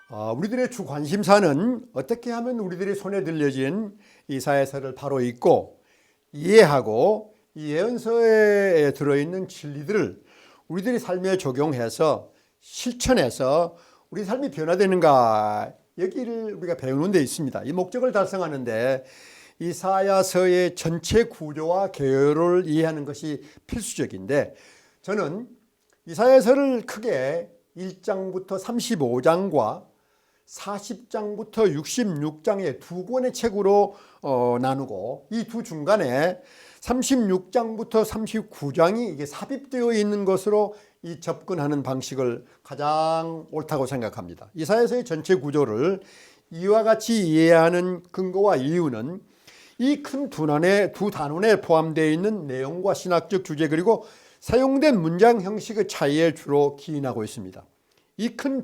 우리들의 주 관심사는 어떻게 하면 우리들의 손에 들려진 이사야서를 바로 읽고 이해하고 이 예언서에 들어있는 진리들을 우리들의 삶에 적용해서 실천해서 우리 삶이 변화되는가, 여기를 우리가 배우는 데 있습니다. 이 목적을 달성하는데 이사야서의 전체 구조와 개요를 이해하는 것이 필수적인데, 저는 이사야서를 크게 1장부터 35장과 40장부터 66장의 두 권의 책으로 나누고, 이 두 중간에 36장부터 39장이 이게 삽입되어 있는 것으로 이 접근하는 방식을 가장 옳다고 생각합니다. 이사야서의 전체 구조를 이와 같이 이해하는 근거와 이유는 이 큰 두 단원에 포함되어 있는 내용과 신학적 주제, 그리고 사용된 문장 형식의 차이에 주로 기인하고 있습니다. 이 큰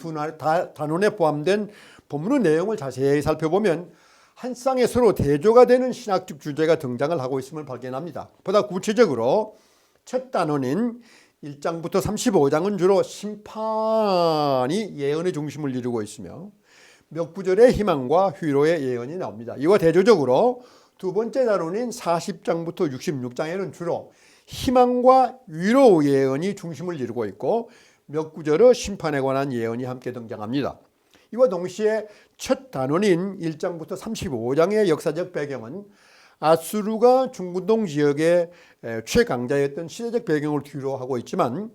단원에 포함된 본문의 내용을 자세히 살펴보면 한 쌍에 서로 대조가 되는 신학적 주제가 등장을 하고 있음을 발견합니다. 보다 구체적으로 첫 단원인 1장부터 35장은 주로 심판이 예언의 중심을 이루고 있으며 몇 구절의 희망과 위로의 예언이 나옵니다. 이와 대조적으로 두 번째 단원인 40장부터 66장에는 주로 희망과 위로 예언이 중심을 이루고 있고 몇 구절의 심판에 관한 예언이 함께 등장합니다. 이와 동시에 첫 단원인 1장부터 35장의 역사적 배경은 아수르가 중근동 지역의 최강자였던 시대적 배경을 뒤로 하고 있지만,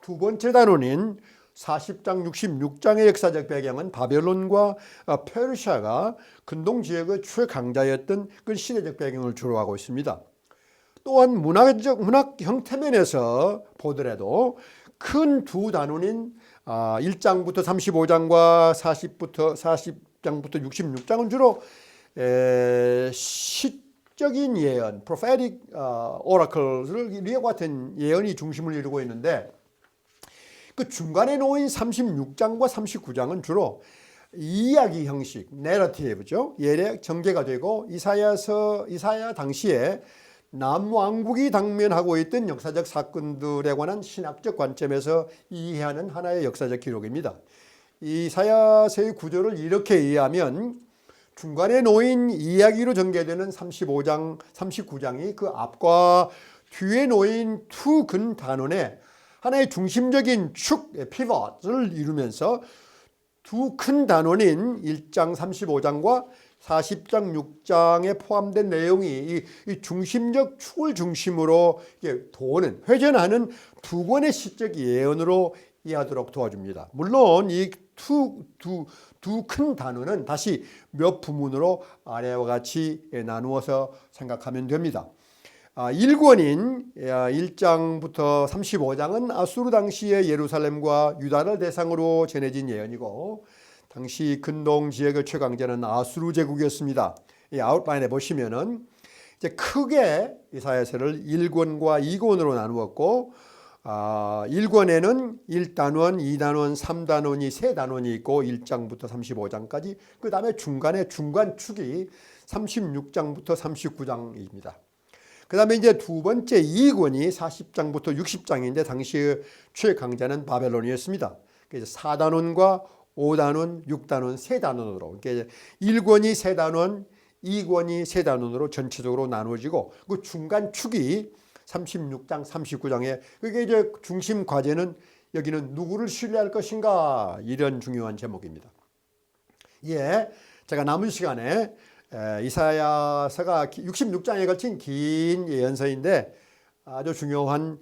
두 번째 단원인 40장 66장의 역사적 배경은 바벨론과 페르시아가 근동 지역의 최강자였던 그 시대적 배경을 주로 하고 있습니다. 또한 문학 형태면에서 보더라도 큰 두 단원인 1장부터 35장과 40장부터 66장은 주로 시적인 예언, prophetic oracle을 이와 같은 예언이 중심을 이루고 있는데, 그 중간에 놓인 36장과 39장은 주로 이야기 형식, 내러티브죠. 예례 전개가 되고 이사야 당시에 남왕국이 당면하고 있던 역사적 사건들에 관한 신학적 관점에서 이해하는 하나의 역사적 기록입니다. 이사야서의 구조를 이렇게 이해하면 중간에 놓인 이야기로 전개되는 35장, 39장이 그 앞과 뒤에 놓인 두 근 단원에 하나의 중심적인 축, 피벗을 이루면서 두 큰 단원인 1장 35장과 40장 6장에 포함된 내용이 이 중심적 축을 중심으로 도는, 회전하는 두 권의 시적 예언으로 이해하도록 도와줍니다. 물론 이 두 큰 단원은 다시 몇 부문으로 아래와 같이 나누어서 생각하면 됩니다. 1권인 1장부터 35장은 아수르 당시의 예루살렘과 유다를 대상으로 전해진 예언이고, 당시 근동 지역의 최강자는 아수르 제국이었습니다. 이 아웃라인에 보시면은 이제 크게 이사야서를 1권과 2권으로 나누었고, 1권에는 1단원, 2단원, 3단원이 세 단원이 있고 1장부터 35장까지, 그 다음에 중간에 중간축이 36장부터 39장입니다. 그 다음에 이제 두 번째 2권이 40장부터 60장인데 당시의 최강자는 바벨론이었습니다. 그래서 4단원과 5단원, 6단원, 세 단원으로, 그러니까 1권이 세 단원, 2권이 세 단원으로 전체적으로 나누어지고, 그 중간 축이 36장, 39장에, 그게 이제 중심 과제는 여기는 누구를 신뢰할 것인가, 이런 중요한 제목입니다. 예, 제가 남은 시간에 이사야서가 66장에 걸친 긴 예언서인데 아주 중요한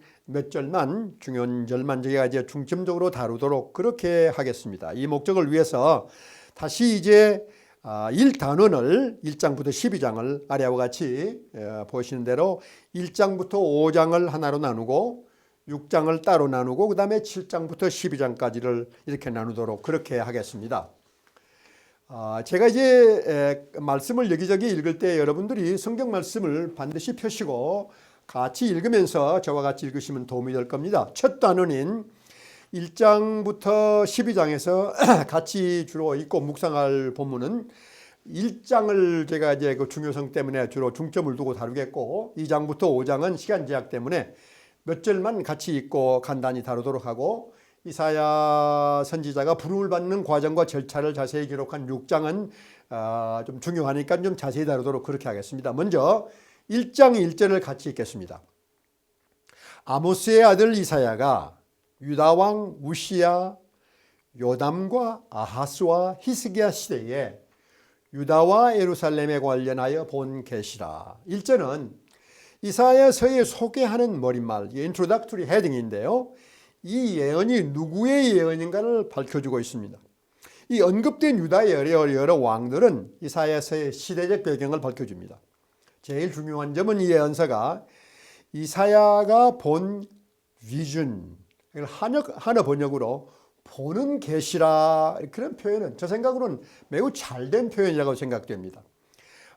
중요한 절만 제가 이제 중점적으로 다루도록 그렇게 하겠습니다. 이 목적을 위해서 다시 이제 1단원을 1장부터 12장을 아래와 같이 보시는 대로 1장부터 5장을 하나로 나누고 6장을 따로 나누고 그 다음에 7장부터 12장까지를 이렇게 나누도록 그렇게 하겠습니다. 제가 이제 말씀을 여기저기 읽을 때 여러분들이 성경 말씀을 반드시 펴시고 같이 읽으면서 저와 같이 읽으시면 도움이 될 겁니다. 첫 단원인 1장부터 12장에서 같이 주로 읽고 묵상할 본문은 1장을 제가 이제 그 중요성 때문에 주로 중점을 두고 다루겠고, 2장부터 5장은 시간 제약 때문에 몇 절만 같이 읽고 간단히 다루도록 하고, 이사야 선지자가 부름을 받는 과정과 절차를 자세히 기록한 6장은 좀 중요하니까 좀 자세히 다루도록 그렇게 하겠습니다. 먼저 1장 1절을 같이 읽겠습니다. 아모스의 아들 이사야가 유다왕 우시야, 요담과 아하스와 히스기야 시대에 유다와 예루살렘에 관련하여 본 계시라. 1절은 이사야서에 소개하는 머릿말, 인트로덕토리 헤딩인데요. 이 예언이 누구의 예언인가를 밝혀주고 있습니다. 이 언급된 유다의 여러 왕들은 이사야서의 시대적 배경을 밝혀줍니다. 제일 중요한 점은 이 예언서가 이사야가 본 비전, 한어 번역으로 보는 계시라, 그런 표현은 저 생각으로는 매우 잘된 표현이라고 생각됩니다.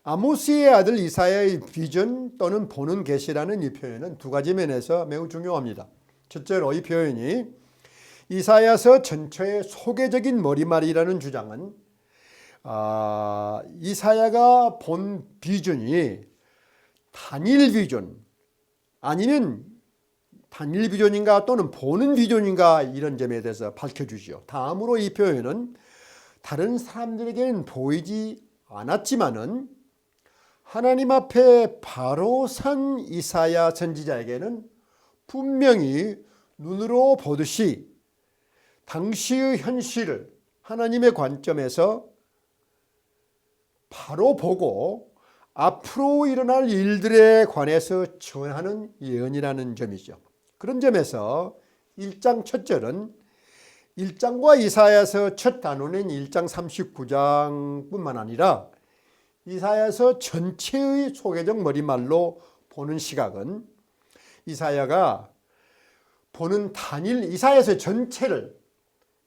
아모스의 아들 이사야의 비전 또는 보는 계시라는 이 표현은 두 가지 면에서 매우 중요합니다. 첫째로 이 표현이 이사야서 전체의 소개적인 머리말이라는 주장은 이사야가 본 비전이 단일 비전 아니면 단일 비전인가 또는 보는 비전인가 이런 점에 대해서 밝혀주지요. 다음으로 이 표현은 다른 사람들에게는 보이지 않았지만은 하나님 앞에 바로 선 이사야 선지자에게는 분명히 눈으로 보듯이 당시의 현실을 하나님의 관점에서 바로 보고 앞으로 일어날 일들에 관해서 전하는 예언이라는 점이죠. 그런 점에서 1장 첫 절은 1장과 이사야서 첫 단원인 1장 39장뿐만 아니라 이사야서 전체의 소개적 머리말로 보는 시각은 이사야가 보는 이사야서 전체를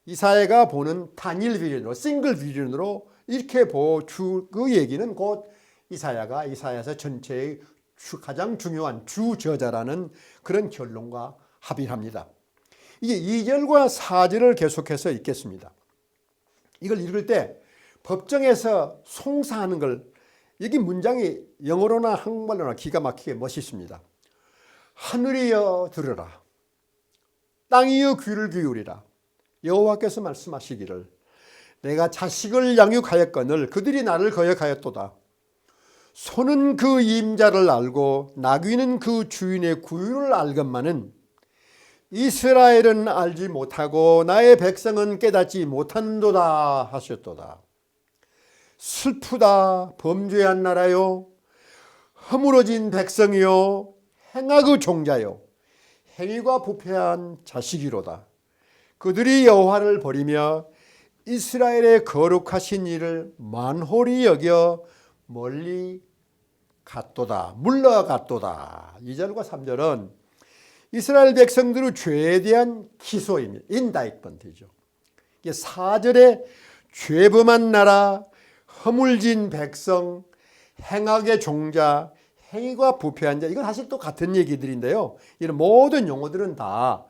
이사야가 보는 단일 비전으로, 싱글 비전으로 이렇게 그 얘기는 곧 이사야가 이사야서 전체의 가장 중요한 주저자라는 그런 결론과 합의합니다. 이게 2절과 4절을 계속해서 읽겠습니다. 이걸 읽을 때 법정에서 송사하는 걸, 여기 문장이 영어로나 한국말로나 기가 막히게 멋있습니다. 하늘이여 들으라, 땅이여 귀를 기울이라. 여호와께서 말씀하시기를 내가 자식을 양육하였거늘 그들이 나를 거역하였도다. 소는 그 임자를 알고 나귀는 그 주인의 구유를 알건만은 이스라엘은 알지 못하고 나의 백성은 깨닫지 못한도다 하셨도다. 슬프다 범죄한 나라요, 허물어진 백성이요, 행악의 종자요, 행위가 부패한 자식이로다. 그들이 여호와를 버리며 이스라엘의 거룩하신 이를 만홀히 여겨 멀리 갔도다, 물러갔도다. 2절과 3절은 이스라엘 백성들의 죄에 대한 기소입니다. 인다이먼트죠. 4절에 죄범한 나라, 허물진 백성, 행악의 종자, 행위가 부패한 자, 이건 사실 또 같은 얘기들인데요. 이런 모든 용어들은 다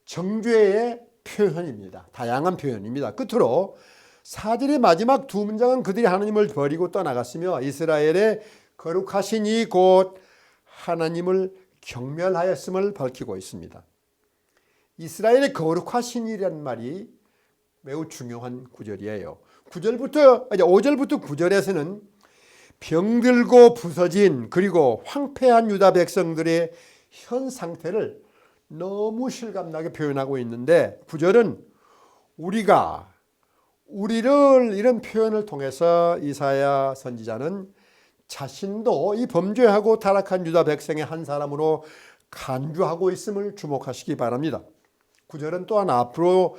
정죄의 표현입니다. 다양한 표현입니다. 끝으로 4절의 마지막 두 문장은 그들이 하나님을 버리고 떠나갔으며 이스라엘의 거룩하신 이 곧 하나님을 경멸하였음을 밝히고 있습니다. 이스라엘의 거룩하신 이라는 말이 매우 중요한 구절이에요. 5절부터 9절에서는 병들고 부서진 그리고 황폐한 유다 백성들의 현 상태를 너무 실감나게 표현하고 있는데 9절은 우리를 이런 표현을 통해서 이사야 선지자는 자신도 이 범죄하고 타락한 유다 백성의 한 사람으로 간주하고 있음을 주목하시기 바랍니다. 9절은 또한 앞으로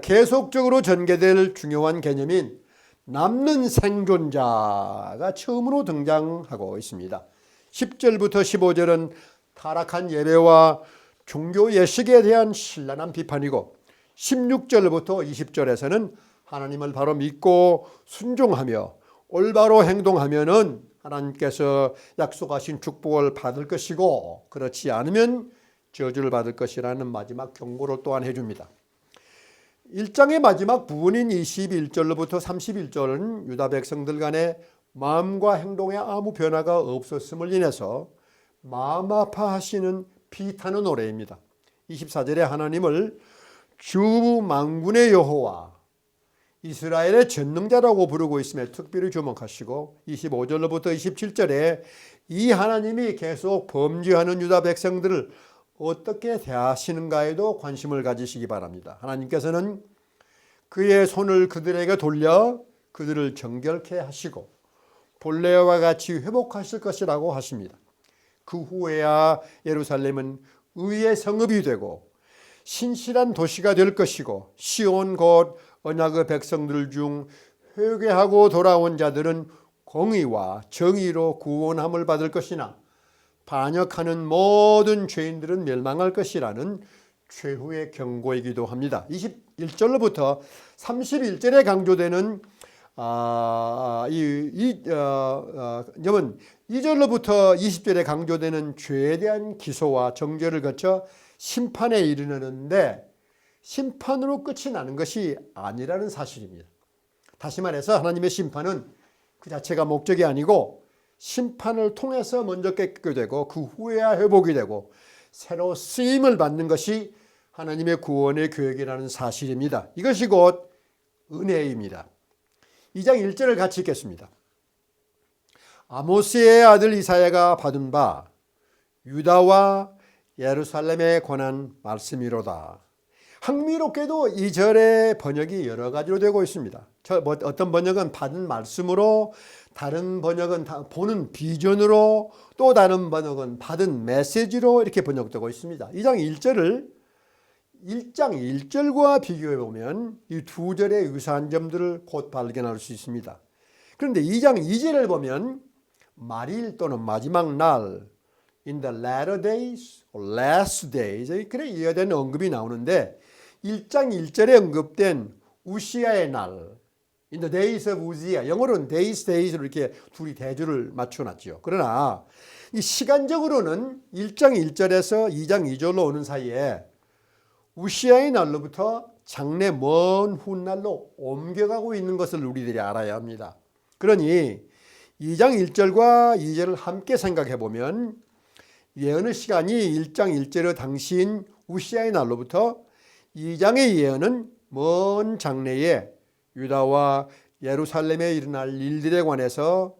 계속적으로 전개될 중요한 개념인 남는 생존자가 처음으로 등장하고 있습니다. 10절부터 15절은 타락한 예배와 종교 예식에 대한 신랄한 비판이고 16절부터 20절에서는 하나님을 바로 믿고 순종하며 올바로 행동하면은 하나님께서 약속하신 축복을 받을 것이고 그렇지 않으면 저주를 받을 것이라는 마지막 경고를 또한 해줍니다. 1장의 마지막 부분인 21절로부터 31절은 유다 백성들 간의 마음과 행동에 아무 변화가 없었음을 인해서 마음 아파하시는 비탄의 노래입니다. 24절에 하나님을 주 만군의 여호와, 이스라엘의 전능자라고 부르고 있음에 특별히 주목하시고 25절로부터 27절에 이 하나님이 계속 범죄하는 유다 백성들을 어떻게 대하시는가에도 관심을 가지시기 바랍니다. 하나님께서는 그의 손을 그들에게 돌려 그들을 정결케 하시고 본래와 같이 회복하실 것이라고 하십니다. 그 후에야 예루살렘은 의의 성읍이 되고 신실한 도시가 될 것이고 시온 곧 언약의 백성들 중 회개하고 돌아온 자들은 공의와 정의로 구원함을 받을 것이나 반역하는 모든 죄인들은 멸망할 것이라는 최후의 경고이기도 합니다. 21절로부터 31절에 강조되는 2절로부터 20절에 강조되는 죄에 대한 기소와 정죄를 거쳐 심판에 이르는데 심판으로 끝이 나는 것이 아니라는 사실입니다. 다시 말해서 하나님의 심판은 그 자체가 목적이 아니고 심판을 통해서 먼저 깨끗게 되고 그 후에야 회복이 되고 새로 쓰임을 받는 것이 하나님의 구원의 계획이라는 사실입니다. 이것이 곧 은혜입니다. 2장 1절을 같이 읽겠습니다. 아모스의 아들 이사야가 받은 바 유다와 예루살렘에 관한 말씀이로다. 흥미롭게도 이 절의 번역이 여러 가지로 되고 있습니다. 어떤 번역은 받은 말씀으로, 다른 번역은 보는 비전으로, 또 다른 번역은 받은 메시지로 이렇게 번역되고 있습니다. 2장 1절을 1장 1절과 비교해 보면 이 두 절의 유사한 점들을 곧 발견할 수 있습니다. 그런데 2장 2절을 보면 말일 또는 마지막 날, in the latter days or last days, 그래 이어된 언급이 나오는데 1장 1절에 언급된 우시아의 날, in the days of Uzziah, 영어로는 days로 이렇게 둘이 대조를 맞춰놨죠. 그러나 이 시간적으로는 1장 1절에서 2장 2절로 오는 사이에 우시아의 날로부터 장래 먼 훗날로 옮겨가고 있는 것을 우리들이 알아야 합니다. 그러니 2장 1절과 2절을 함께 생각해 보면 예언의 시간이 1장 1절의 당시인 우시아의 날로부터 2장의 예언은 먼 장래에 유다와 예루살렘에 일어날 일들에 관해서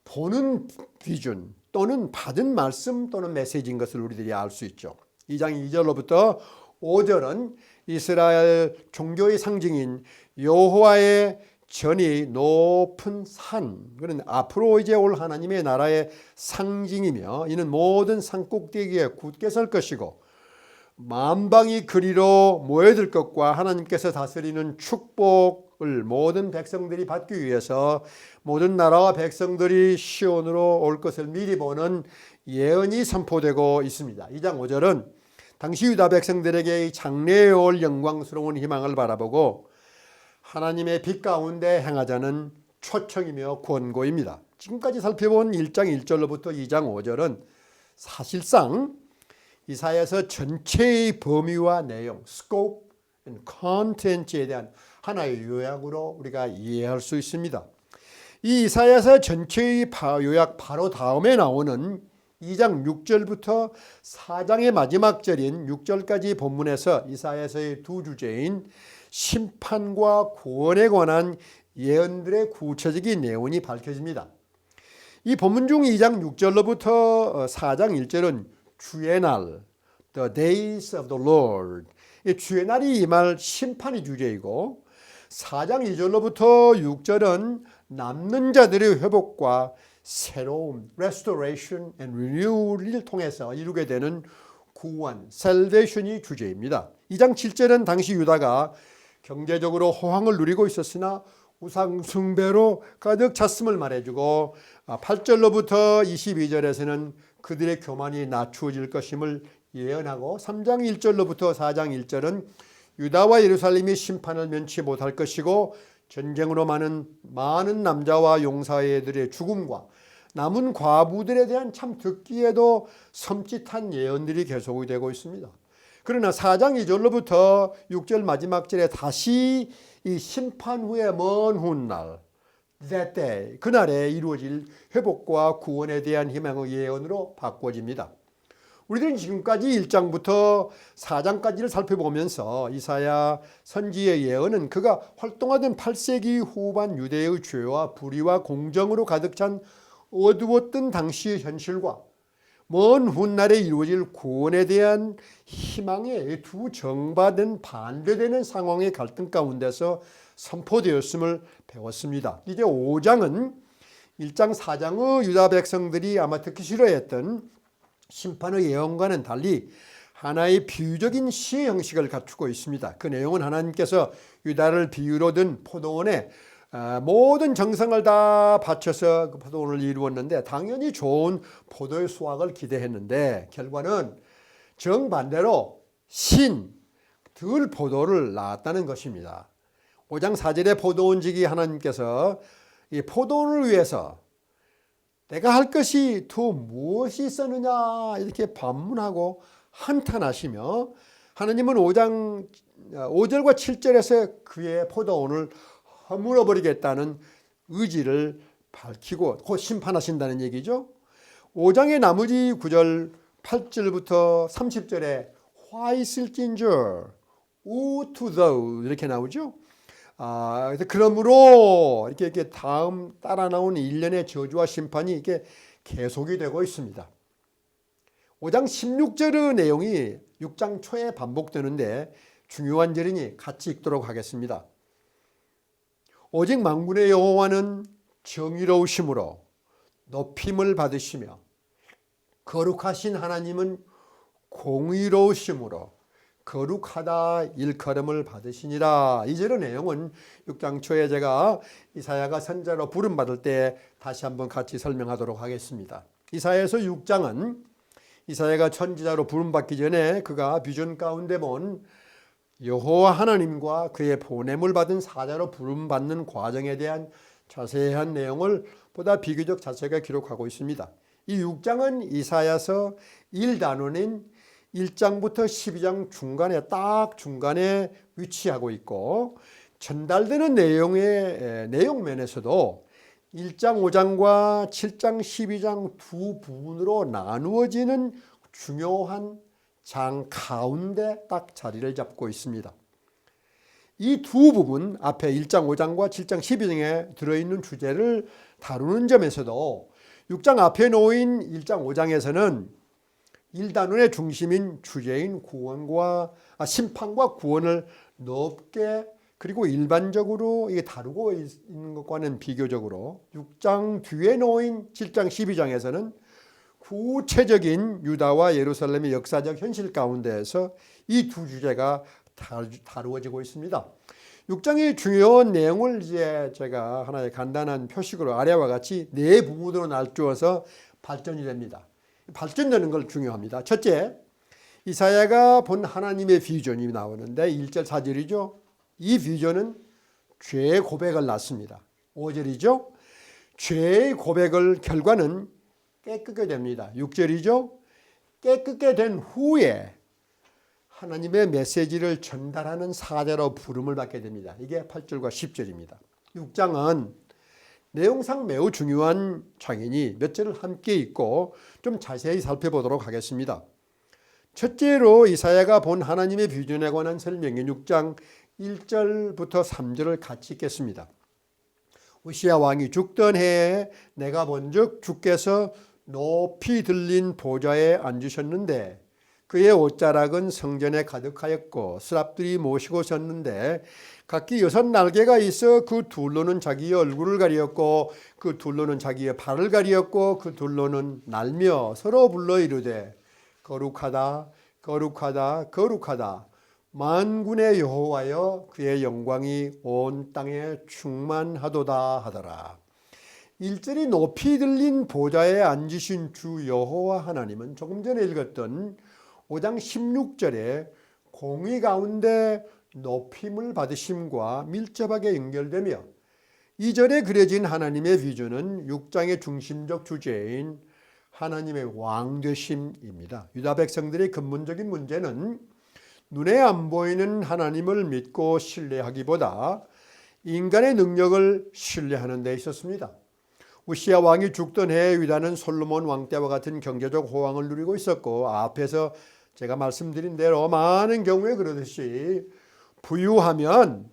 보는 비전 또는 받은 말씀 또는 메시지인 것을 우리들이 알 수 있죠. 2장 2절로부터 5절은 이스라엘 종교의 상징인 여호와의 전이 높은 산, 그는 앞으로 이제 올 하나님의 나라의 상징이며 이는 모든 산 꼭대기에 굳게 설 것이고 만방이 그리로 모여들 것과 하나님께서 다스리는 축복을 모든 백성들이 받기 위해서 모든 나라와 백성들이 시온으로 올 것을 미리 보는 예언이 선포되고 있습니다. 2장 5절은 당시 유다 백성들에게 장래에 올 영광스러운 희망을 바라보고 하나님의 빛 가운데 행하자는 초청이며 권고입니다. 지금까지 살펴본 1장 1절로부터 2장 5절은 사실상 이사야서 전체의 범위와 내용, scope and content에 대한 하나의 요약으로 우리가 이해할 수 있습니다. 이 이사야서 전체의 요약 바로 다음에 나오는 2장 6절부터 4장의 마지막 절인 6절까지 본문에서 이사야서의 두 주제인 심판과 구원에 관한 예언들의 구체적인 내용이 밝혀집니다. 이 본문 중 2장 6절로부터 4장 1절은 주의 날, the days of the Lord, 주의 날이 임할 심판이 주제이고 4장 2절로부터 6절은 남는 자들의 회복과 새로운 restoration and renewal을 통해서 이루게 되는 구원, salvation이 주제입니다. 2장 7절은 당시 유다가 경제적으로 호황을 누리고 있었으나 우상 숭배로 가득 찼음을 말해주고 8절로부터 22절에서는 그들의 교만이 낮추어질 것임을 예언하고 3장 1절로부터 4장 1절은 유다와 예루살렘이 심판을 면치 못할 것이고 전쟁으로 많은 남자와 용사애들의 죽음과 남은 과부들에 대한 참 듣기에도 섬찟한 예언들이 계속이 되고 있습니다. 그러나 4장 2절로부터 6절 마지막 절에 다시 이 심판 후의 먼 훗날, that day, 그날에 이루어질 회복과 구원에 대한 희망의 예언으로 바꿔집니다. 우리들은 지금까지 1장부터 4장까지를 살펴보면서 이사야 선지의 예언은 그가 활동하던 8세기 후반 유대의 죄와 불의와 공정으로 가득 찬 어두웠던 당시의 현실과 먼 훗날에 이루어질 구원에 대한 희망의 두 정반된 반대되는 상황의 갈등 가운데서 선포되었음을 배웠습니다. 이제 5장은 1장 4장의 유다 백성들이 아마 듣기 싫어했던 심판의 예언과는 달리 하나의 비유적인 시의 형식을 갖추고 있습니다. 그 내용은 하나님께서 유다를 비유로 든 포도원에 모든 정성을 다 바쳐서 그 포도원을 이루었는데 당연히 좋은 포도의 수확을 기대했는데 결과는 정반대로 들 포도를 낳았다는 것입니다. 5장 4절의 포도원지기 하나님께서 이 포도원을 위해서 내가 할 것이 더 무엇이 있었느냐 이렇게 반문하고 한탄하시며 하나님은 5장 5절과 7절에서 그의 포도원을 허물어 버리겠다는 의지를 밝히고 곧 심판하신다는 얘기죠. 5장의 나머지 9절 8절부터 30절에 화 있을진저 우 to thou 이렇게 나오죠. 그러므로 이렇게 다음 따라 나오는 일련의 저주와 심판이 이게 계속이 되고 있습니다. 5장 16절의 내용이 6장 초에 반복되는데 중요한 절이니 같이 읽도록 하겠습니다. 오직 만군의 여호와는 정의로우심으로 높임을 받으시며 거룩하신 하나님은 공의로우심으로 거룩하다 일컬음을 받으시니라. 이 절의 내용은 6장 초에 제가 이사야가 선자로 부름받을 때 다시 한번 같이 설명하도록 하겠습니다. 이사야서 6장은 이사야가 선지자로 부름받기 전에 그가 비전 가운데 본 여호와 하나님과 그의 보냄을 받은 사자로 부름받는 과정에 대한 자세한 내용을 보다 비교적 자세하게 기록하고 있습니다. 이 6장은 이사야서 1단원인 1장부터 12장 딱 중간에 위치하고 있고 전달되는 내용의 내용면에서도 1장 5장과 7장 12장 두 부분으로 나누어지는 중요한 장 가운데 딱 자리를 잡고 있습니다. 이 두 부분 앞에 1장 5장과 7장 12장에 들어있는 주제를 다루는 점에서도 6장 앞에 놓인 1장 5장에서는 1단원의 중심인 주제인 심판과 구원을 높게 그리고 일반적으로 이게 다루고 있는 것과는 비교적으로 6장 뒤에 놓인 7장 12장에서는 구체적인 유다와 예루살렘의 역사적 현실 가운데에서 이 두 주제가 다루어지고 있습니다. 6장의 중요한 내용을 이제 제가 하나의 간단한 표식으로 아래와 같이 네 부분으로 나누어서 발전이 됩니다. 발전되는 걸 중요합니다. 첫째, 이사야가 본 하나님의 비전이 나오는데 1절 4절이죠. 이 비전은 죄의 고백을 낳습니다. 5절이죠. 죄의 고백을 결과는 깨끗게 됩니다. 6절이죠. 깨끗게 된 후에 하나님의 메시지를 전달하는 사자로 부름을 받게 됩니다. 이게 8절과 10절입니다. 6장은 내용상 매우 중요한 장이니 몇 절을 함께 읽고 좀 자세히 살펴보도록 하겠습니다. 첫째로 이사야가 본 하나님의 비전에 관한 설명인 6장 1절부터 3절을 같이 읽겠습니다. 우시야 왕이 죽던 해에 내가 본즉 주께서 높이 들린 보좌에 앉으셨는데 그의 옷자락은 성전에 가득하였고 스랍들이 모시고 섰는데 각기 6 날개가 있어 그 둘로는 자기의 얼굴을 가리었고 그 둘로는 자기의 발을 가리었고 그 둘로는 날며 서로 불러 이르되 거룩하다 거룩하다 거룩하다 만군의 여호와여 그의 영광이 온 땅에 충만하도다 하더라. 1절이 높이 들린 보좌에 앉으신 주 여호와 하나님은 조금 전에 읽었던 5장 16절에 공의 가운데 높임을 받으심과 밀접하게 연결되며 2절에 그려진 하나님의 비전은 6장의 중심적 주제인 하나님의 왕되심입니다. 유다 백성들의 근본적인 문제는 눈에 안 보이는 하나님을 믿고 신뢰하기보다 인간의 능력을 신뢰하는 데 있었습니다. 우시야 왕이 죽던 해에 유다는 솔로몬 왕 때와 같은 경제적 호황을 누리고 있었고, 앞에서 제가 말씀드린 대로 많은 경우에 그러듯이 부유하면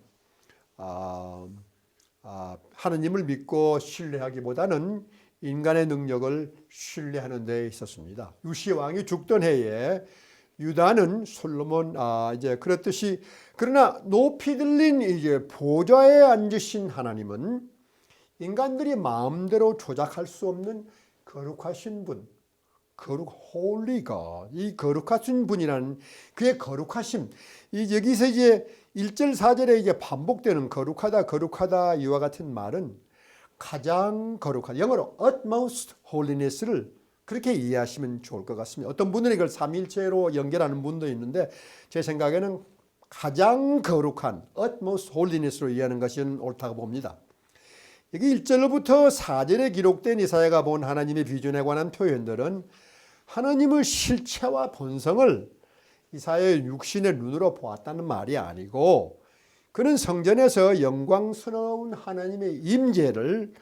하느님을 믿고 신뢰하기보다는 인간의 능력을 신뢰하는 데 있었습니다. 우시야 왕이 죽던 해에 유다는 솔로몬 이제 그렇듯이, 그러나 높이 들린 이제 보좌에 앉으신 하나님은 인간들이 마음대로 조작할 수 없는 거룩하신 분, holy God, 이 거룩하신 분이라는 그의 거룩하심, 이 여기서 이제 1절 4절에 이제 반복되는 거룩하다 이와 같은 말은 가장 거룩한, 영어로 utmost holiness를 그렇게 이해하시면 좋을 것 같습니다. 어떤 분들은 이걸 삼위일체로 연결하는 분도 있는데, 제 생각에는 가장 거룩한 utmost holiness로 이해하는 것이 옳다고 봅니다. 여기 1절부터 4절에 기록된 이사야가 본 하나님의 비전에 관한 표현들은 하나님의 실체와 본성을 이사야의 육신의 눈으로 보았다는 말이 아니고, 그는 성전에서 영광스러운 하나님의 임재를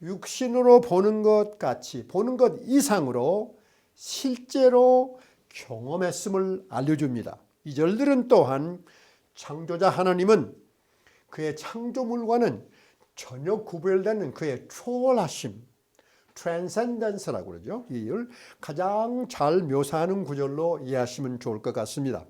육신으로 보는 것 같이, 보는 것 이상으로 실제로 경험했음을 알려줍니다. 이 절들은 또한 창조자 하나님은 그의 창조물과는 전혀 구별되는 그의 초월하심, transcendence라고 그러죠. 이를 가장 잘 묘사하는 구절로 이해하시면 좋을 것 같습니다.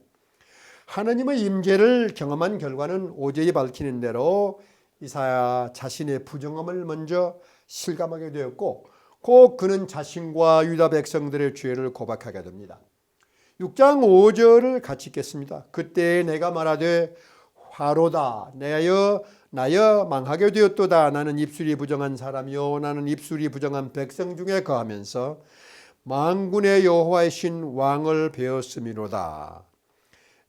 하나님의 임재를 경험한 결과는 5절이 밝히는 대로 이사야 자신의 부정함을 먼저 실감하게 되었고, 꼭 그는 자신과 유다 백성들의 죄를 고백하게 됩니다. 6장 5절을 같이 읽겠습니다. 그때 내가 말하되 화로다 나여 망하게 되었도다. 나는 입술이 부정한 사람이요 나는 입술이 부정한 백성 중에 거하면서 만군의 여호와의 신 왕을 배웠음이로다.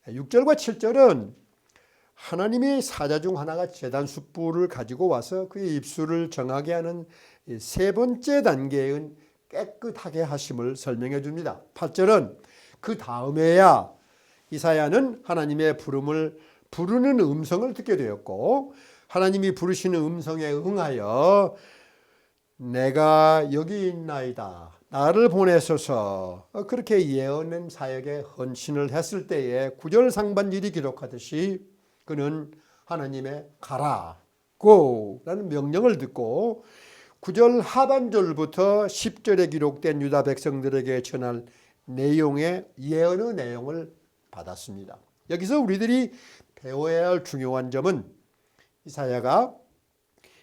6절과 7절은 하나님의 사자 중 하나가 제단 숯불을 가지고 와서 그의 입술을 정하게 하는 세 번째 단계의 깨끗하게 하심을 설명해 줍니다. 8절은 그 다음에야 이사야는 하나님의 부르는 음성을 듣게 되었고, 하나님이 부르시는 음성에 응하여 내가 여기 있나이다, 나를 보내소서, 그렇게 예언된 사역에 헌신을 했을 때에 9절 상반절이 기록하듯이 그는 하나님의 가라, go 라는 명령을 듣고 9절 하반절부터 10절에 기록된 유다 백성들에게 전할 내용의 예언의 내용을 받았습니다. 여기서 우리들이 배워야 할 중요한 점은 이사야가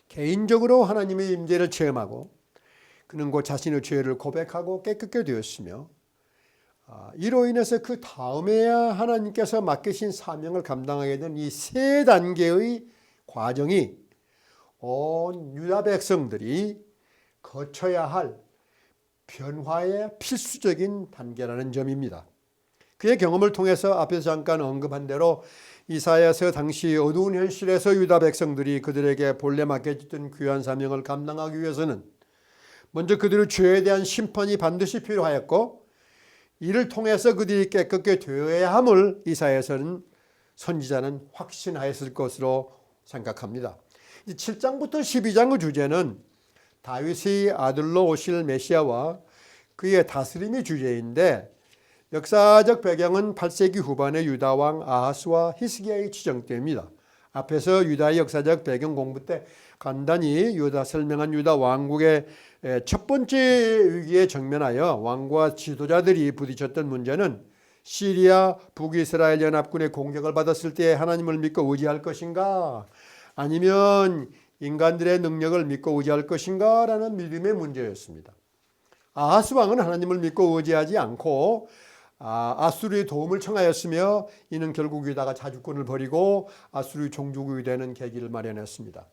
개인적으로 하나님의 임재를 체험하고 그는 곧 자신의 죄를 고백하고 깨끗게 되었으며, 이로 인해서 그 다음에야 하나님께서 맡기신 사명을 감당하게 된 이 세 단계의 과정이 온 유다 백성들이 거쳐야 할 변화의 필수적인 단계라는 점입니다. 그의 경험을 통해서 앞에서 잠깐 언급한 대로 이사야서 당시 어두운 현실에서 유다 백성들이 그들에게 본래 맡겨졌던 귀한 사명을 감당하기 위해서는 먼저 그들의 죄에 대한 심판이 반드시 필요하였고, 이를 통해서 그들이 깨끗게 되어야 함을 이사야서는 선지자는 확신하였을 것으로 생각합니다. 7장부터 12장의 주제는 다윗의 아들로 오실 메시아와 그의 다스림의 주제인데, 역사적 배경은 8세기 후반의 유다왕 아하스와 히스기야의 지정 때입니다. 앞에서 유다의 역사적 배경 공부 때 간단히 설명한 유다 왕국의 첫 번째 위기에 직면하여 왕과 지도자들이 부딪혔던 문제는 시리아 북이스라엘 연합군의 공격을 받았을 때 하나님을 믿고 의지할 것인가, 아니면 인간들의 능력을 믿고 의지할 것인가 라는 믿음의 문제였습니다. 아하스 왕은 하나님을 믿고 의지하지 않고 아수르의 도움을 청하였으며, 이는 결국 유다가 자주권을 버리고 아수르의 종주국이 되는 계기를 마련했습니다.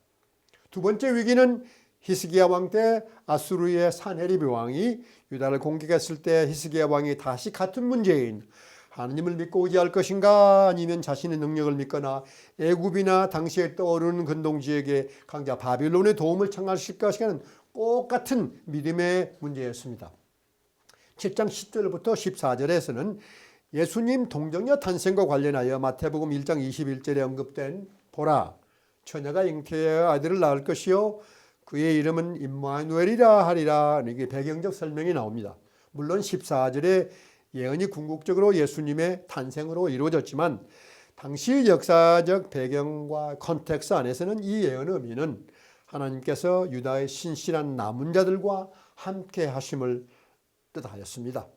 두 번째 위기는 히스기야 왕 때 아수르의 산헤립 왕이 유다를 공격했을 때 히스기야 왕이 다시 같은 문제인 하나님을 믿고 의지할 것인가, 아니면 자신의 능력을 믿거나 애굽이나 당시에 떠오르는 근동지역의 강자 바빌론의 도움을 청하실 것인가는 똑같은 믿음의 문제였습니다. 7장 10절부터 14절에서는 예수님 동정녀 탄생과 관련하여 마태복음 1장 21절에 언급된 보라 처녀가 잉태하여 아들을 낳을 것이요 그의 이름은 임마누엘이라 하리라. 이게 배경적 설명이 나옵니다. 물론 14절에 예언이 궁극적으로 예수님의 탄생으로 이루어졌지만 당시 역사적 배경과 컨텍스트 안에서는 이 예언의 의미는 하나님께서 유다의 신실한 남은 자들과 함께 하심을 뜻하였습니다.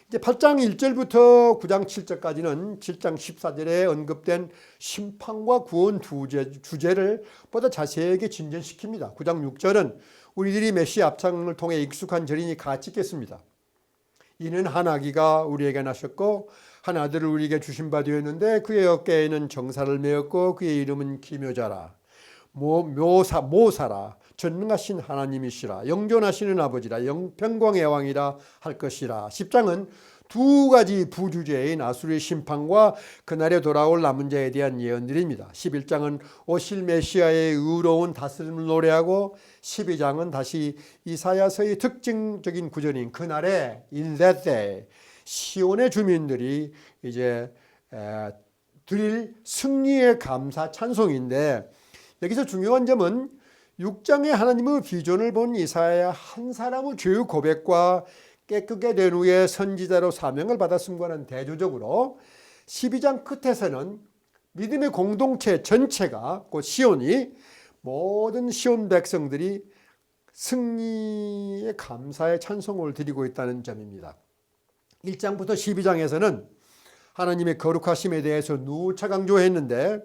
이제 8장 1절부터 9장 7절까지는 7장 14절에 언급된 심판과 구원 두 주제를 보다 자세하게 진전시킵니다. 9장 6절은 우리들이 메시아 앞장을 통해 익숙한 절이니 같이 읽겠습니다. 이는 한 아기가 우리에게 나셨고 한 아들을 우리에게 주신 바 되었는데 그의 어깨에는 정사를 메었고 그의 이름은 기묘자라 모사라 전능하신 하나님이시라 영존하시는 아버지라 영평광의 왕이라 할 것이라. 10장은 두 가지 부주제인 아수르의 심판과 그날에 돌아올 남은 자에 대한 예언들입니다. 11장은 오실 메시아의 의로운 다스림을 노래하고 12장은 다시 이사야서의 특징적인 구절인 그날에 in that day 시온의 주민들이 이제 드릴 승리의 감사 찬송인데, 여기서 중요한 점은 6장의 하나님의 비전을 본 이사야 한 사람의 죄의 고백과 깨끗게 된 후에 선지자로 사명을 받았음과는 대조적으로 12장 끝에서는 믿음의 공동체 전체가 곧 시온이 모든 시온 백성들이 승리의 감사의 찬송을 드리고 있다는 점입니다. 1장부터 12장에서는 하나님의 거룩하심에 대해서 누차 강조했는데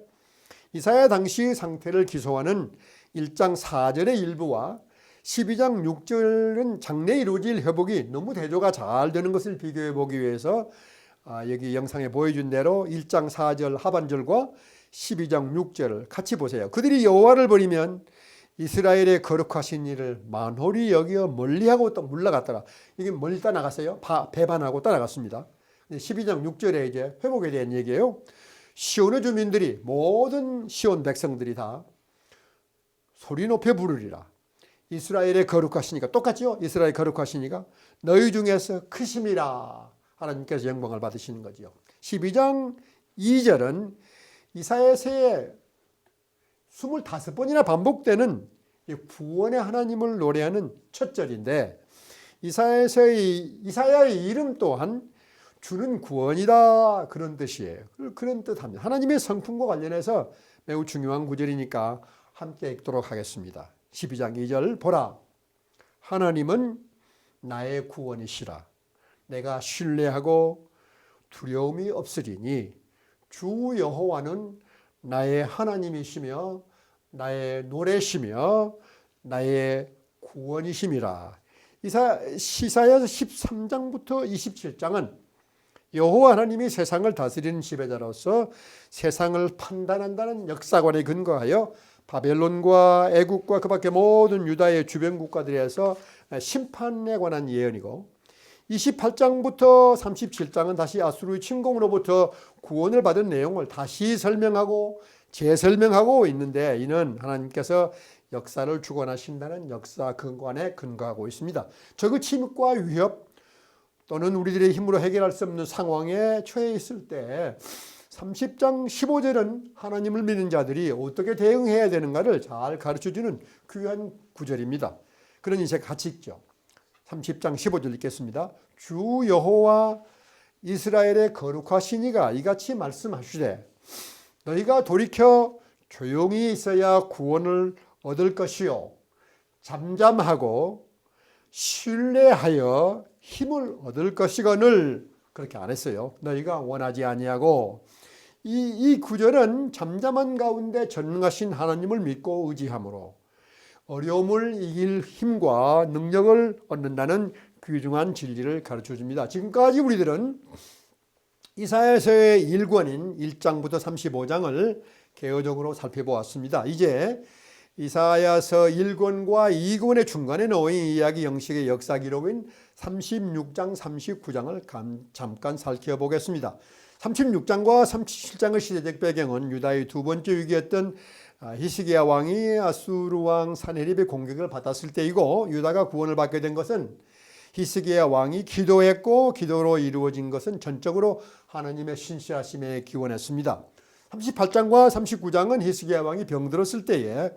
이사야 당시 상태를 기소하는 1장 4절의 일부와 12장 6절은 장래에 이루어질 회복이 너무 대조가 잘 되는 것을 비교해 보기 위해서 여기 영상에 보여준 대로 1장 4절 하반절과 12장 6절을 같이 보세요. 그들이 여호와를 버리면 이스라엘의 거룩하신 일을 만홀히 여겨 멀리하고 또 물러갔더라. 이게 멀리 떠나갔어요. 배반하고 떠나갔습니다. 12장 6절에 이제 회복에 대한 얘기예요. 시온의 주민들이 모든 시온 백성들이 다 소리 높여 부르리라. 이스라엘의 거룩하시니까 똑같죠. 이스라엘 거룩하시니까 너희 중에서 크심이라. 하나님께서 영광을 받으시는 거죠. 12장 2절은 이사야서에 25번이나 반복되는 구원의 하나님을 노래하는 첫 절인데 이사야의 이름 또한 주는 구원이다 그런 뜻이에요. 그런 뜻합니다. 하나님의 성품과 관련해서 매우 중요한 구절이니까 함께 읽도록 하겠습니다. 12장 2절 보라 하나님은 나의 구원이시라. 내가 신뢰하고 두려움이 없으리니 주 여호와는 나의 하나님이시며 나의 노래시며 나의 구원이심이라. 이사야서 13장부터 27장은 여호와 하나님이 세상을 다스리는 지배자로서 세상을 판단한다는 역사관에 근거하여 바벨론과 애국과 그 밖에 모든 유다의 주변 국가들에서 심판에 관한 예언이고 28장부터 37장은 다시 아수르의 침공으로부터 구원을 받은 내용을 다시 설명하고 재설명하고 있는데 이는 하나님께서 역사를 주관하신다는 역사 근간에 근거하고 있습니다. 적의 침입과 위협 또는 우리들의 힘으로 해결할 수 없는 상황에 처해 있을 때 30장 15절은 하나님을 믿는 자들이 어떻게 대응해야 되는가를 잘 가르쳐주는 귀한 구절입니다. 그러니 제가 같이 읽죠. 30장 15절 읽겠습니다. 주 여호와 이스라엘의 거룩하시니가 이같이 말씀하시되 너희가 돌이켜 조용히 있어야 구원을 얻을 것이요 잠잠하고 신뢰하여 힘을 얻을 것이거늘. 그렇게 안 했어요. 너희가 원하지 아니하고. 이 구절은 잠잠한 가운데 전능하신 하나님을 믿고 의지함으로 어려움을 이길 힘과 능력을 얻는다는 귀중한 진리를 가르쳐줍니다. 지금까지 우리들은 이사야서의 1권인 1장부터 35장을 개요적으로 살펴보았습니다. 이제 이사야서 1권과 2권의 중간에 놓인 이야기 형식의 역사 기록인 36장, 39장을 잠깐 살펴보겠습니다. 36장과 37장의 시대적 배경은 유다의 두 번째 위기였던 히스기야 왕이 아수르 왕 산헤립의 공격을 받았을 때이고 유다가 구원을 받게 된 것은 히스기야 왕이 기도했고 기도로 이루어진 것은 전적으로 하나님의 신실하심에 기원했습니다. 38장과 39장은 히스기야 왕이 병들었을 때에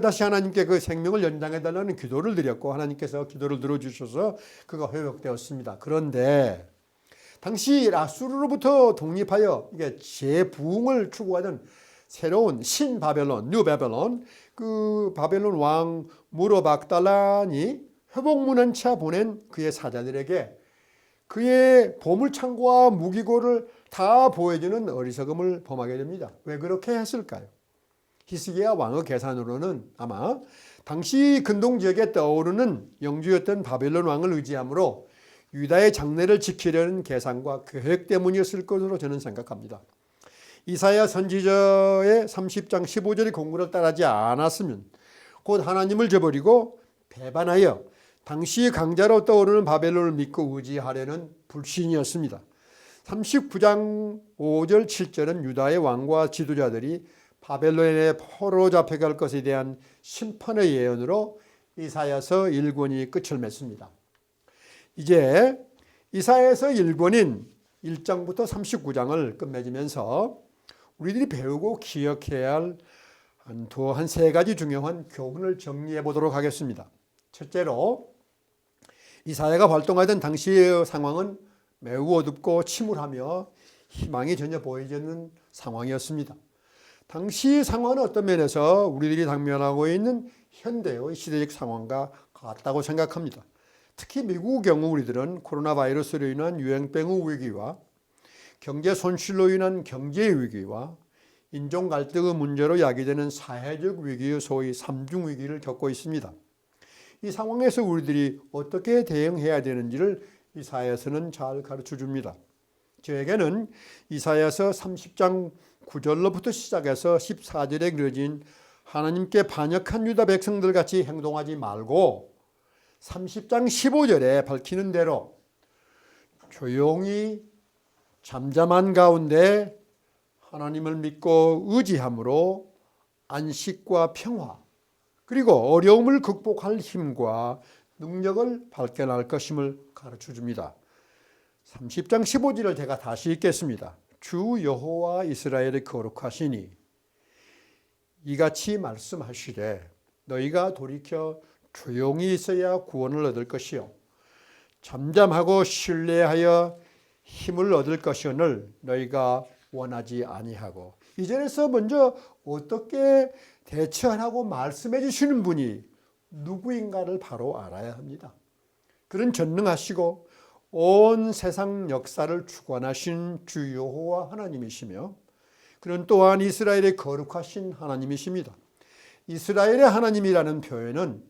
다시 하나님께 그 생명을 연장해달라는 기도를 드렸고 하나님께서 기도를 들어주셔서 그가 회복되었습니다. 그런데 당시 아수르로부터 독립하여 이게 재부흥을 추구하던 새로운 신바벨론, 뉴바벨론, 그 바벨론 왕 무로박달란이 회복문한 차 보낸 그의 사자들에게 그의 보물창고와 무기고를 다 보여주는 어리석음을 범하게 됩니다. 왜 그렇게 했을까요? 히스기야 왕의 계산으로는 아마 당시 근동 지역에 떠오르는 영주였던 바벨론 왕을 의지함으로 유다의 장래를 지키려는 계산과 계획 때문이었을 것으로 저는 생각합니다. 이사야 선지자의 30장 15절의 공구를 따르지 않았으면 곧 하나님을 저버리고 배반하여 당시 강자로 떠오르는 바벨론을 믿고 의지하려는 불신이었습니다. 39장 5절 7절은 유다의 왕과 지도자들이 바벨론에 포로 잡혀갈 것에 대한 심판의 예언으로 이사야서 1권이 끝을 맺습니다. 이제 이사야서 1권인 1장부터 39장을 끝맺으면서 우리들이 배우고 기억해야 할 한 세 가지 중요한 교훈을 정리해 보도록 하겠습니다. 첫째로 이사야가 활동하던 당시의 상황은 매우 어둡고 침울하며 희망이 전혀 보이지 않는 상황이었습니다. 당시 상황은 어떤 면에서 우리들이 당면하고 있는 현대의 시대적 상황과 같다고 생각합니다. 특히 미국의 경우 우리들은 코로나 바이러스로 인한 유행병의 위기와 경제 손실로 인한 경제의 위기와 인종 갈등의 문제로 야기되는 사회적 위기의 소위 삼중 위기를 겪고 있습니다. 이 상황에서 우리들이 어떻게 대응해야 되는지를 이사야서는 잘 가르쳐 줍니다. 저에게는 이사야서 30장 9절로부터 시작해서 14절에 그려진 하나님께 반역한 유다 백성들 같이 행동하지 말고 30장 15절에 밝히는 대로 조용히 잠잠한 가운데 하나님을 믿고 의지함으로 안식과 평화 그리고 어려움을 극복할 힘과 능력을 발견할 것임을 가르쳐 줍니다. 30장 15절을 제가 다시 읽겠습니다. 주 여호와 이스라엘의 거룩하시니 이같이 말씀하시되 너희가 돌이켜 조용히 있어야 구원을 얻을 것이요 잠잠하고 신뢰하여 힘을 얻을 것이오늘 너희가 원하지 아니하고 이 절에서 먼저 어떻게 대처하라고 말씀해 주시는 분이 누구인가를 바로 알아야 합니다. 그런 전능하시고 온 세상 역사를 주관하신 주 여호와 하나님이시며 그는 또한 이스라엘의 거룩하신 하나님이십니다. 이스라엘의 하나님이라는 표현은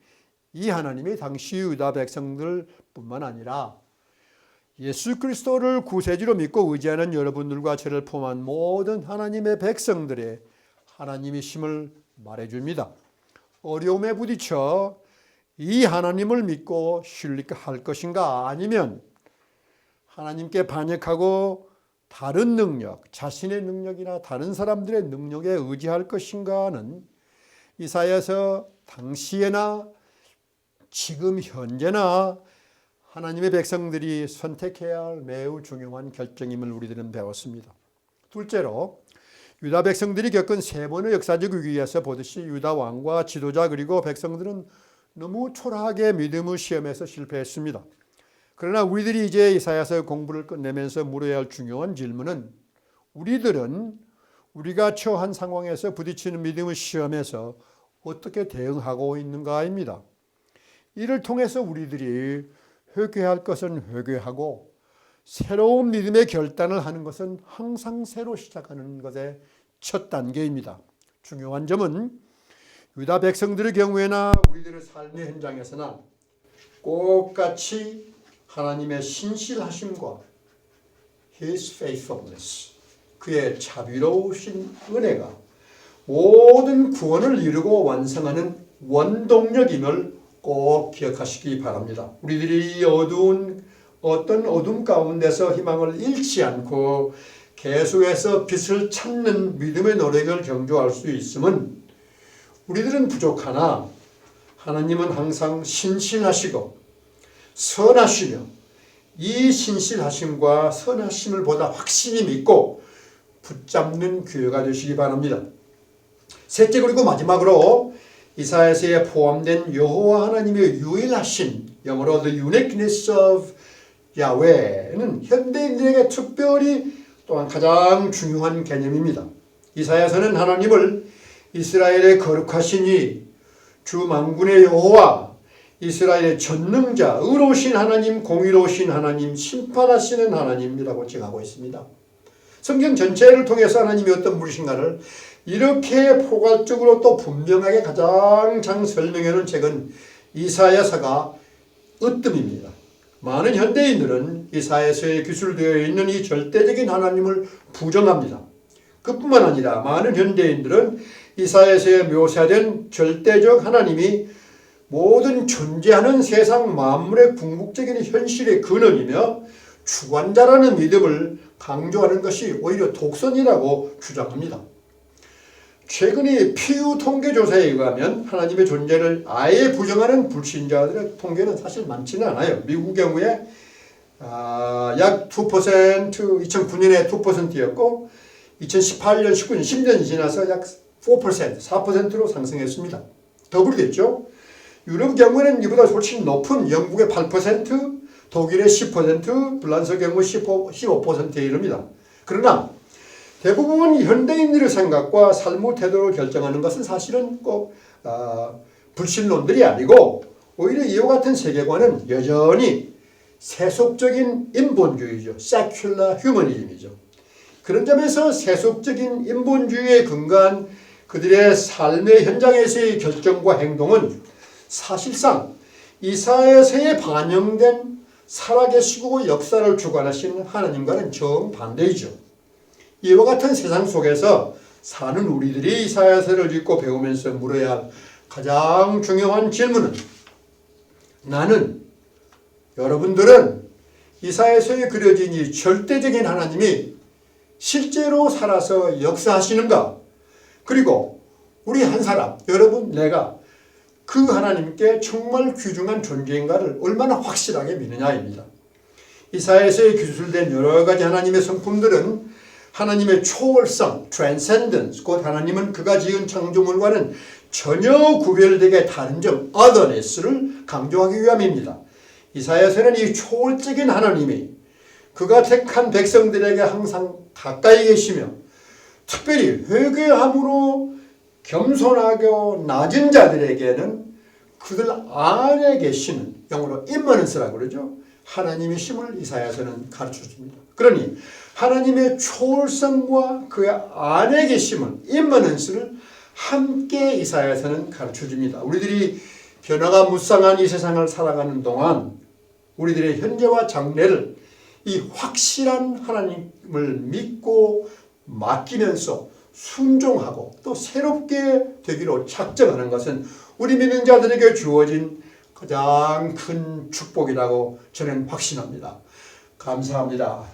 이 하나님이 당시 유다 백성들뿐만 아니라 예수 그리스도를 구세주로 믿고 의지하는 여러분들과 저를 포함한 모든 하나님의 백성들의 하나님이심을 말해줍니다. 어려움에 부딪혀 이 하나님을 믿고 신뢰할 것인가 아니면 하나님께 반역하고 다른 능력, 자신의 능력이나 다른 사람들의 능력에 의지할 것인가는 이사야서 당시에나 지금 현재나 하나님의 백성들이 선택해야 할 매우 중요한 결정임을 우리들은 배웠습니다. 둘째로 유다 백성들이 겪은 세 번의 역사적 위기에서 보듯이 유다 왕과 지도자 그리고 백성들은 너무 초라하게 믿음의 시험에서 실패했습니다. 그러나 우리들이 이제 이사야서 공부를 끝내면서 물어야 할 중요한 질문은 우리들은 우리가 처한 상황에서 부딪히는 믿음의 시험에서 어떻게 대응하고 있는가입니다. 이를 통해서 우리들이 회개할 것은 회개하고 새로운 믿음의 결단을 하는 것은 항상 새로 시작하는 것의 첫 단계입니다. 중요한 점은 유다 백성들의 경우에나 우리들의 삶의 현장에서나 똑같이 하나님의 신실하심과 His faithfulness, 그의 자비로우신 은혜가 모든 구원을 이루고 완성하는 원동력임을 꼭 기억하시기 바랍니다. 우리들이 어떤 어둠 가운데서 희망을 잃지 않고 계속해서 빛을 찾는 믿음의 노력을 경주할 수 있음은 우리들은 부족하나 하나님은 항상 신실하시고 선하시며 이 신실하심과 선하심을 보다 확실히 믿고 붙잡는 교회가 되시기 바랍니다. 셋째 그리고 마지막으로 이사야서에 포함된 여호와 하나님의 유일하신, 영어로 The Uniqueness of Yahweh는 현대인들에게 특별히 또한 가장 중요한 개념입니다. 이사야서는 하나님을 이스라엘의 거룩하신 이, 주 만군의 여호와, 이스라엘의 전능자, 의로우신 하나님, 공의로우신 하나님, 심판하시는 하나님이라고 칭하고 있습니다. 성경 전체를 통해서 하나님이 어떤 분이신가를 이렇게 포괄적으로 또 분명하게 가장 잘 설명해 놓은 책은 이사야서가 으뜸입니다. 많은 현대인들은 이사야서에 기술되어 있는 이 절대적인 하나님을 부정합니다. 그뿐만 아니라 많은 현대인들은 이사야서에 묘사된 절대적 하나님이 모든 존재하는 세상 만물의 궁극적인 현실의 근원이며 주관자라는 믿음을 강조하는 것이 오히려 독선이라고 주장합니다. 최근의 피우 통계조사에 의하면 하나님의 존재를 아예 부정하는 불신자들의 통계는 사실 많지는 않아요. 미국 경우에 약 2%, 2009년에 2%였고 2018년, 19년, 10년이 지나서 약 4%로 상승했습니다. 더블됐죠. 유럽 경우에는 이보다 훨씬 높은 영국의 8%, 독일의 10%, 프랑스 경우 15%에 이릅니다. 그러나 대부분 현대인들의 생각과 삶의 태도를 결정하는 것은 사실은 꼭 불신론들이 아니고 오히려 이와 같은 세계관은 여전히 세속적인 인본주의죠. secular humanism이죠. 그런 점에서 세속적인 인본주의에 근거한 그들의 삶의 현장에서의 결정과 행동은 사실상 이사야서에 반영된 살아계시고 역사를 주관하시는 하나님과는 정반대이죠. 이와 같은 세상 속에서 사는 우리들이 이사야서를 읽고 배우면서 물어야 할 가장 중요한 질문은, 나는, 여러분들은 이사야서에 그려진 이 절대적인 하나님이 실제로 살아서 역사하시는가? 그리고 우리 한 사람, 여러분, 내가 그 하나님께 정말 귀중한 존재인가를 얼마나 확실하게 믿느냐입니다. 이사야서에 기술된 여러 가지 하나님의 성품들은 하나님의 초월성, transcendence, 곧 하나님은 그가 지은 창조물과는 전혀 구별되게 다른 점, otherness를 강조하기 위함입니다. 이사야서는 이 초월적인 하나님이 그가 택한 백성들에게 항상 가까이 계시며 특별히 회개함으로 겸손하고 낮은 자들에게는 그들 안에 계시는, 영어로 immanence라고 그러죠. 하나님의 힘을 이사야서는 가르쳐줍니다. 그러니 하나님의 초월성과 그 안에 계심을, immanence를 함께 이사야서는 가르쳐줍니다. 우리들이 변화가 무쌍한 이 세상을 살아가는 동안 우리들의 현재와 장래를 이 확실한 하나님을 믿고 맡기면서 순종하고 또 새롭게 되기로 작정하는 것은 우리 믿는 자들에게 주어진 가장 큰 축복이라고 저는 확신합니다. 감사합니다.